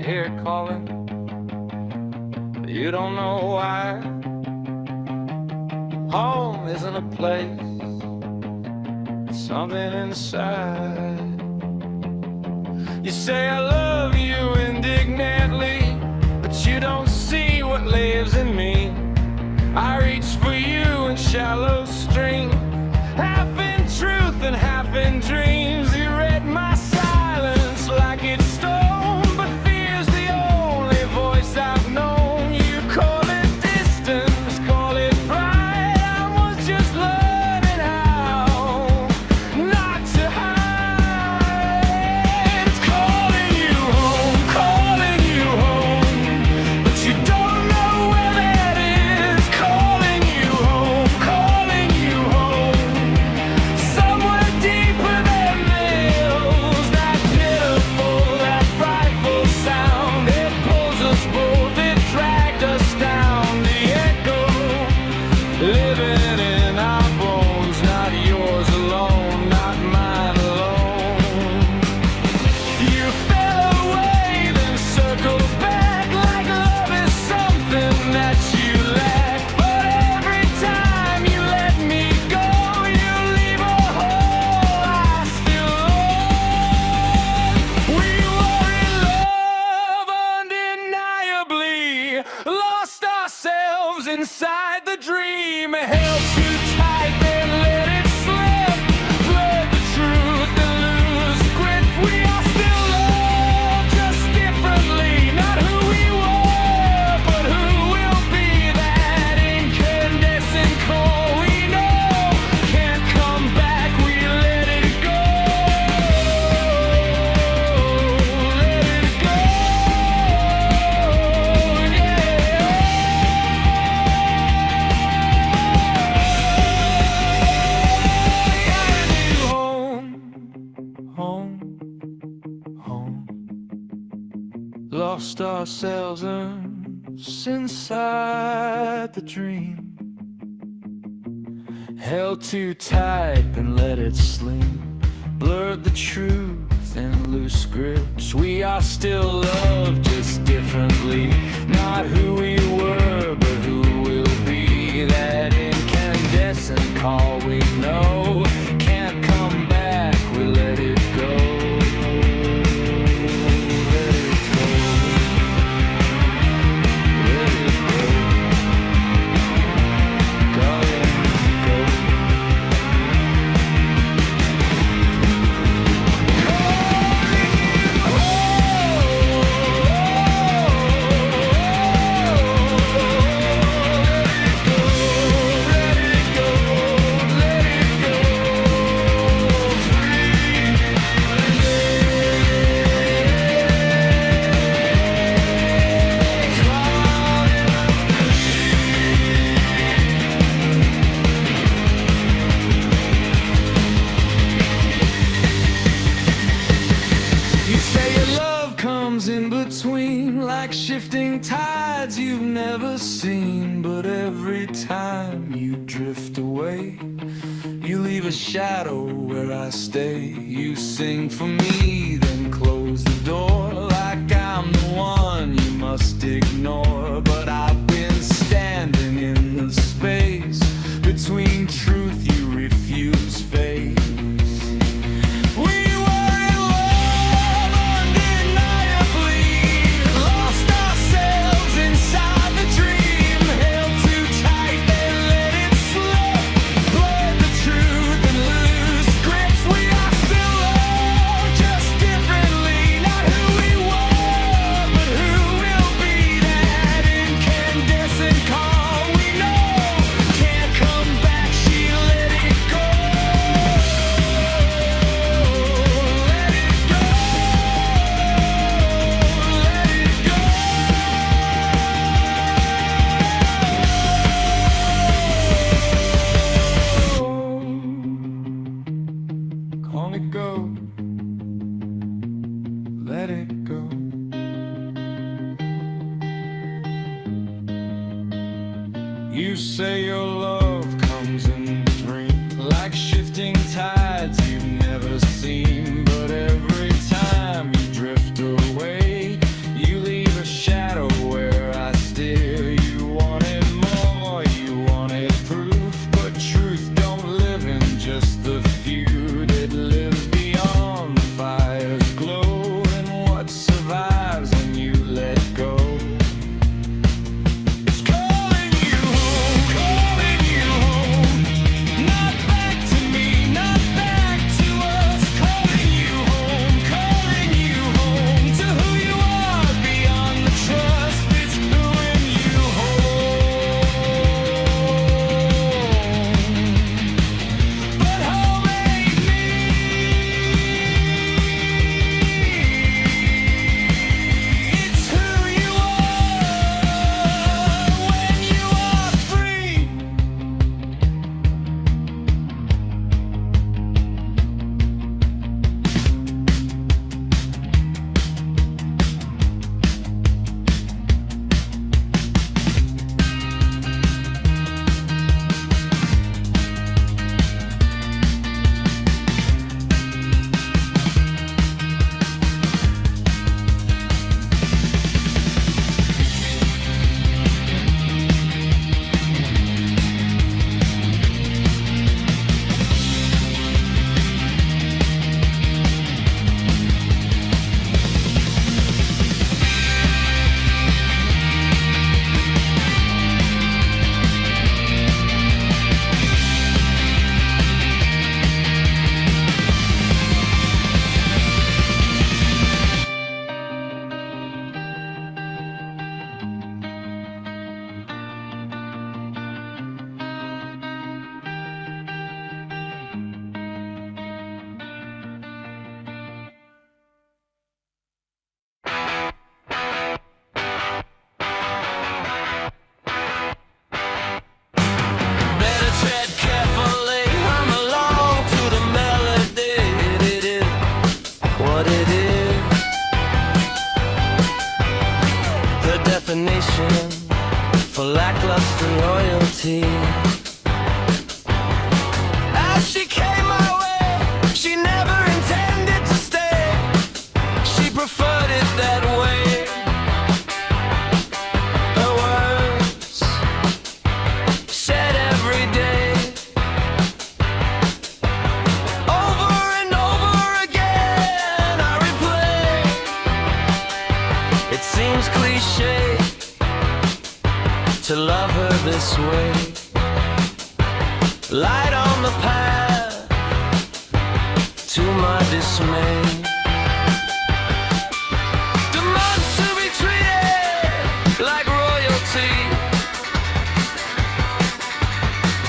hear it calling, but you don't know why. Home isn't a place, it's something inside. You say I love you indignantly, but you don't see what lives in me. I reach for you in shallow streams, half in truth and half in dreams. You read my silence like it's stone, but fear's the only voice I've known. You call it distance, call it pride. I was just learning how not to hide. It's calling you home, but you don't know where that is. Calling you home, somewhere deeper than mills. That pitiful, that frightful sound, it pulls us both, it dragged us down. The echo living in our bones, not yours alone, not mine alone. You fell away, then circled back like love is something that you lack. But every time you let me go, you leave a hole I still own. We were in love undeniably, lost ourselves inside the dream. Held too tight, then let it slip. Blurred the truth and lose grip. We are still loved, just differently. Not who we were, but who will be. That incandescent core we know can't come back. We let it go. Let it go. Lost ourselves inside the dream. Held too tight and let it slip. Blurred the truth and loose grips. We are still loved, just differently. Not who we were, but who will be. That incandescent call we know can't come back. We let it go. Let it go. Let it go. Go, let it go. You say your love comes in between, like shifting tides you've never seen. But every time you drift away, you leave a shadow where I stay. You sing for me, then close the door, like I'm the one you must ignore. But I've been standing in the space between truth you refuse face. We were in love undeniably, lost ourselves inside the dream. Held too tight, then let it slip. Blurred the truth and loose grips. We are still loved, just differently. Not who we were, but who will be. That incandescent call we know can't come back. She let it go. Let it go. Let it go. Call it go. Let it go. You say your love comes in the dream, like shifting tides you've never seen. But every time you drift away, you loyalty. As she came my way, she never intended to stay. She preferred it that way. Her words said every day, over and over again I replay. It seems cliche to love her this way. Light on the path to my dismay. Demands to be treated like royalty.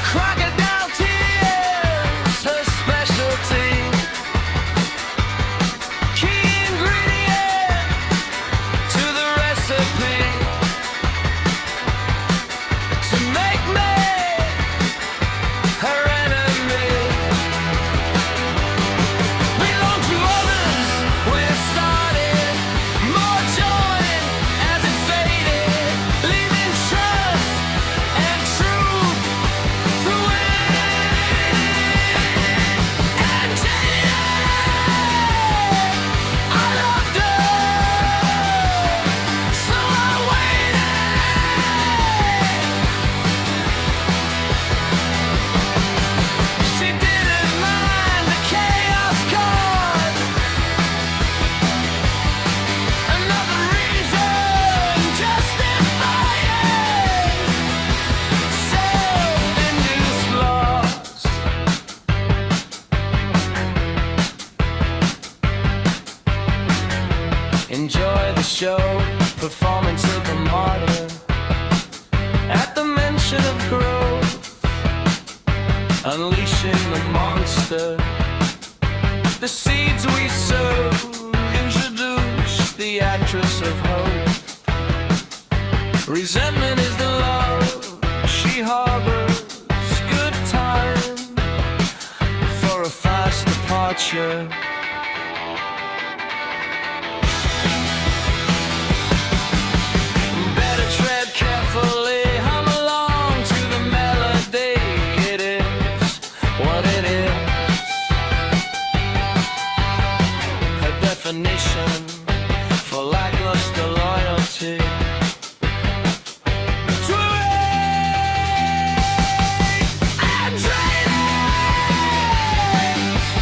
Crocodile tears, her specialty. Key ingredient to the recipe. To make me her enemy. Belong to others where it started. More joy as it faded. Leaving trust and truth through it. And I loved her, so I waited. She didn't mind the chaos caused. Another reason justifying self-induced loss. Enjoy the show, performance of the martyr. At the mention of growth, unleashing the monster. The seeds we sow introduce the actress of hope. Resentment is the love she harbors. Good time for a fast departure. Better tread carefully, hum along to the melody. It is what it is. Her definition for lackluster loyalty.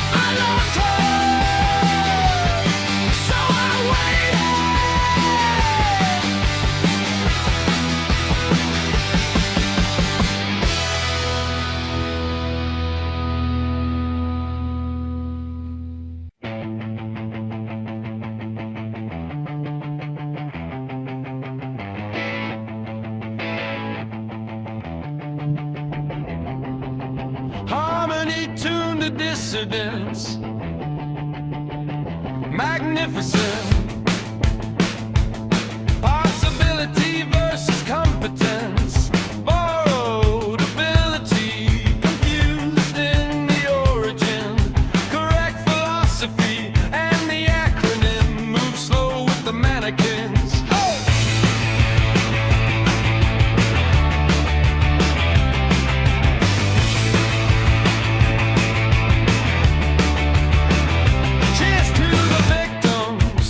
I loved her, so I waited. Harmony tuned to dissidence. Magnificent. Possibility versus competence. Borrowed ability. Confused in the origin. Correct philosophy. And the acronym. Move slow with the mannequins. Oh! Cheers to the victims.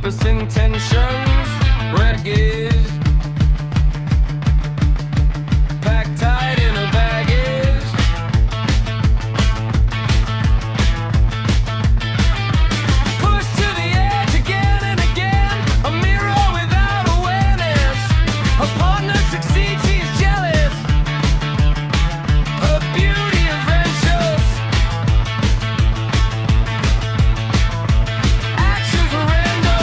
deepest intentions. Renegade, packed tight in a baggage. Pushed to the edge again and again. A mirror without awareness. Her partner succeeds, she's jealous. Her beauty adventures. Actions horrendo.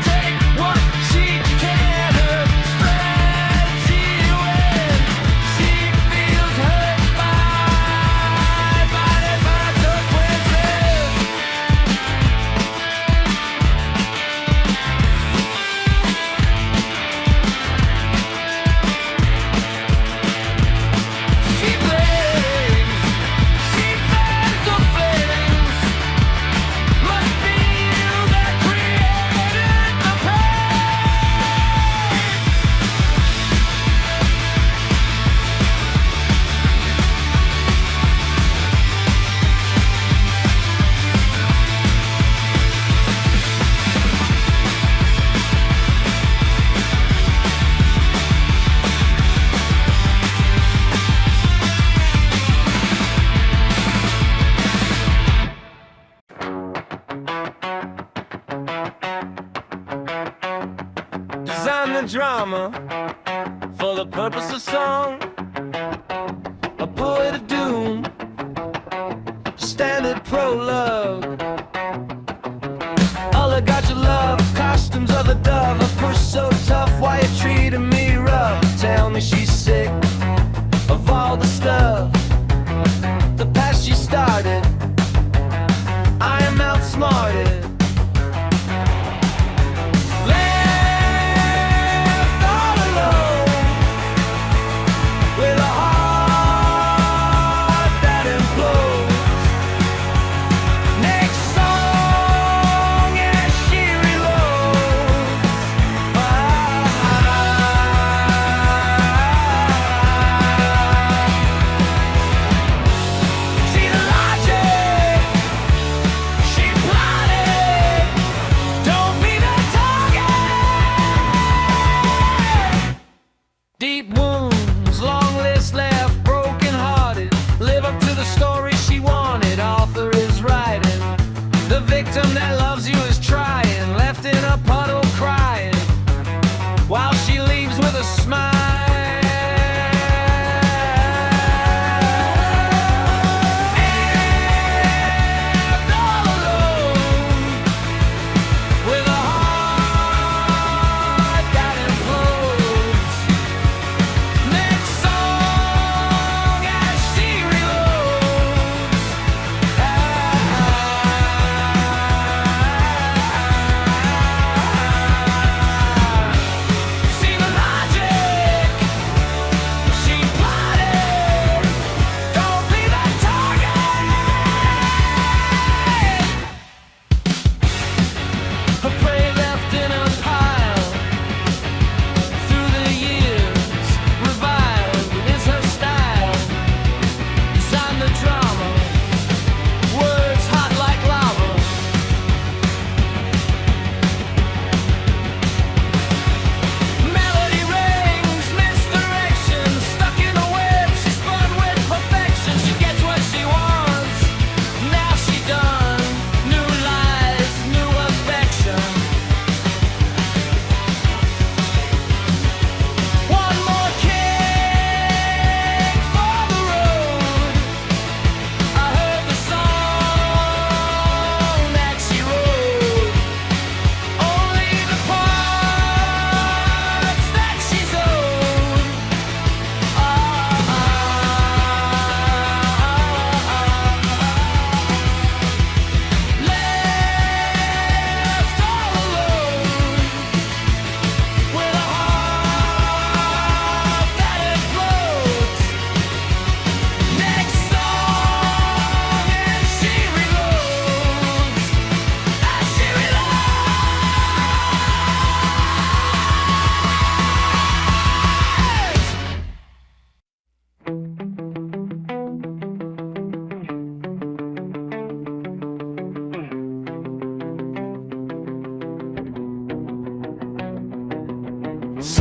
Take what she can. Her strategy when she feels hurt by the consequences. She blames, she fans the flames. Must be you that created the pain. Design the drama for the purpose of song. A poet of doom, standard prologue. All I got your love, costumes of the dove. A push so tough, why you treating me rough? Tell me she's sick of all the stuff. The past she started, I am outsmarted. Left all alone with a heart that implodes. Next song as she reloads.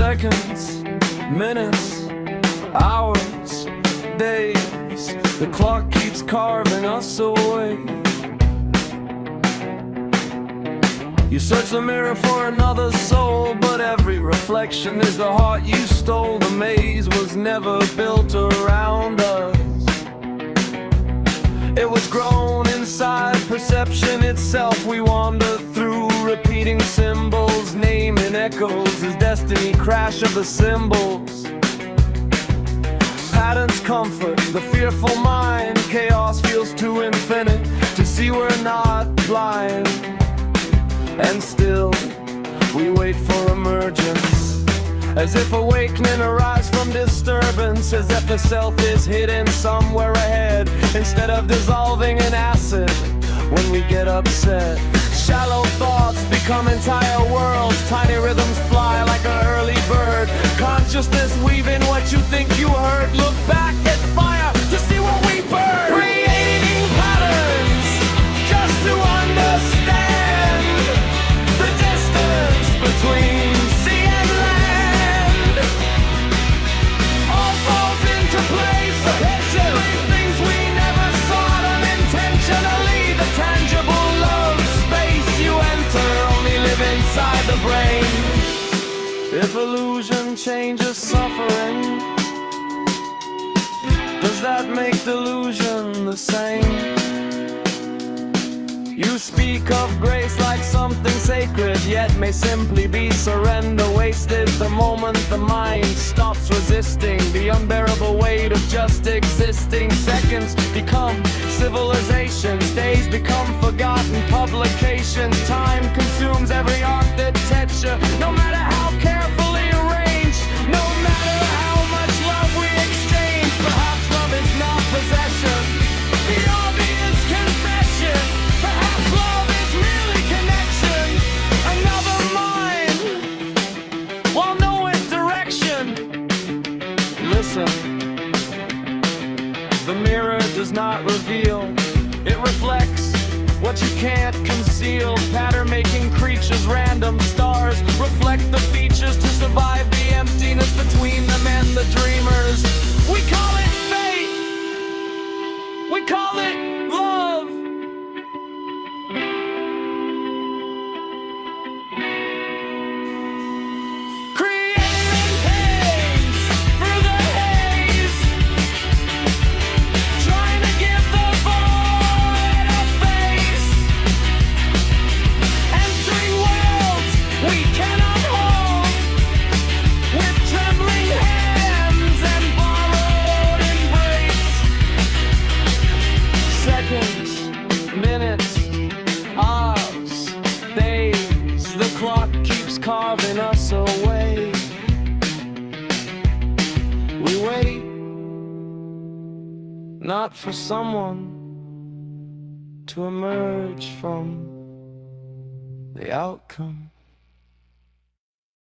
Seconds, minutes, hours, days, the clock keeps carving us away. You search the mirror for another soul, but every reflection is the heart you stole. The maze was never built around us. It was grown inside perception itself. We wander through repeating symbols, naming echoes as destiny crash of the symbols. Patterns comfort the fearful mind. Chaos feels too infinite to see we're not blind. And still, we wait for emergence, as if awakening arrives from disturbance, as if the self is hidden somewhere ahead, instead of dissolving in acid when we get upset. Shallow thoughts become entire worlds. Tiny rhythms fly like an early bird. Consciousness weaving what you think you heard. Look back at fire to see what we burn. Creating patterns just to understand the distance between sea and land. All falls into place. Things we never sought unintentionally. The tangible love space you enter only live inside the brain. If illusion changes suffering, does that make delusion the same? You speak of grace like something sacred, yet may simply be surrender wasted. The moment the mind stops resisting the unbearable weight of just existing. Seconds become civilizations, days become forgotten publications. Time consumes every architecture, no matter how carefully arranged, no matter how much love we exchange. Perhaps love is not possession, the obvious confession. Perhaps love is merely connection, another mind, while knowing direction. Listen, the mirror does not reveal, it reflects what you can't conceal. Pattern-making creatures, random stars, reflect the features to survive the emptiness between them and the dreamers. We call it fate, we call it love. Creating haze through the haze, trying to give the void a face. Entering worlds we cannot hold, with trembling hands and borrowed embrace. Seconds, minutes, hours, days, the clock keeps carving us away. We wait, not for someone to emerge from the outcome.